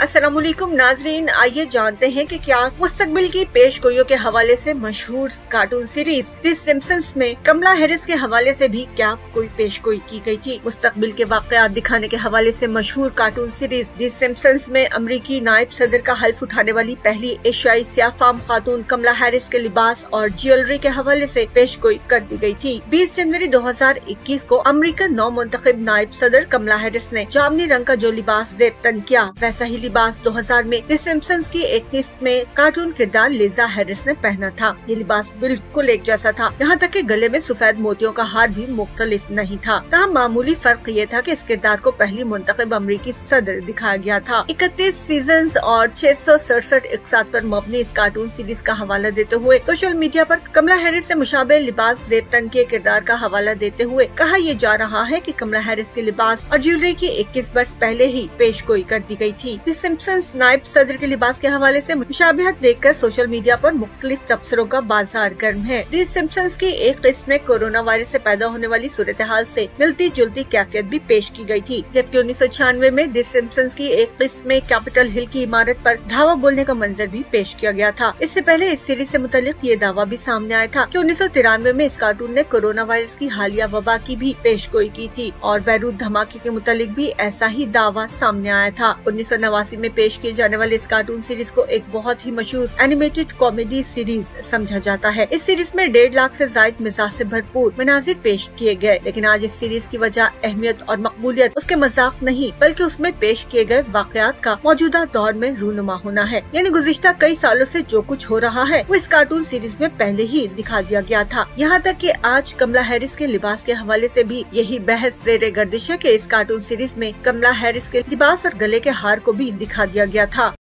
अस्सलामुअलैकुम नाजरीन, आइए जानते हैं कि क्या मुस्तकबिल की पेशगोइयों के हवाले से मशहूर कार्टून सीरीज द सिम्पसंस में कमला हैरिस के हवाले से भी क्या कोई पेशगोई की गई थी। मुस्तकबिल के वाकयात दिखाने के हवाले से मशहूर कार्टून सीरीज द सिम्पसंस में अमरीकी नायब सदर का हल्फ उठाने वाली पहली एशियाई सियाफाम खातून कमला हैरिस के लिबास और ज्वेलरी के हवाले से पेशगोई कर दी गई थी। 20 जनवरी 2021 को अमरीकन नौ मुंतखब नायब सदर कमला हैरिस ने जामनी रंग का जो लिबास जेब तन किया, वैसा ही लिबास 2000 में द सिम्पसंस की एक किस्त में कार्टून किरदार लिजा हैरिस ने पहना था। ये लिबास बिल्कुल एक जैसा था, यहाँ तक कि गले में सफेद मोतियों का हार भी मुख्तलिफ नहीं था। तहाँ मामूली फर्क ये था कि इस किरदार को पहली मुंतखब अमरीकी सदर दिखाया गया था। 31 सीजन और 667 इकसात पर मबनी इस कार्टून सीरीज का हवाला देते हुए सोशल मीडिया पर कमला हैरिस से मुशाबे लिबास जेब तन के किरदार का हवाला देते हुए कहा यह जा रहा है कि कमला हैरिस के लिबास और ज्वेलरी की 21 वर्ष पहले ही पेशगोई कर दी गई थी। द सिम्पसंस नायब सदर के लिबास के हवाले से मुशाबिहत देखकर सोशल मीडिया पर मुख्तलिफ तबसरों का बाजार गर्म है। द सिम्पसंस की एक किस्म में कोरोना वायरस से पैदा होने वाली सूरत हाल से मिलती जुलती कैफियत भी पेश की गई थी, जबकि 1996 में द सिम्पसंस की एक किस्म में कैपिटल हिल की इमारत पर धावा बोलने का मंजर भी पेश किया गया था। इससे पहले इस सीरीज से मुतालिक ये दावा भी सामने आया था कि 1993 में इस कार्टून ने कोरोना वायरस की हालिया वबा की भी पेशगोई की थी और बैरूत धमाके के मुतालिक भी ऐसा ही दावा सामने आया था। 1989 में पेश किए जाने वाले इस कार्टून सीरीज को एक बहुत ही मशहूर एनिमेटेड कॉमेडी सीरीज समझा जाता है। इस सीरीज में 1.5 लाख से जायद मिजाज से भरपूर मनाजिर पेश किए गए, लेकिन आज इस सीरीज की वजह अहमियत और मकबूलियत उसके मजाक नहीं बल्कि उसमें पेश किए गए वाकयात का मौजूदा दौर में रूनुमा होना है। यानी गुज़िश्ता कई सालों से जो कुछ हो रहा है वो इस कार्टून सीरीज में पहले ही दिखा दिया गया था। यहाँ तक कि आज कमला हैरिस के लिबास के हवाले से भी यही बहस ज़ेरे गर्दिश है कि इस कार्टून सीरीज में कमला हैरिस के लिबास और गले के हार को भी दिखा दिया गया था।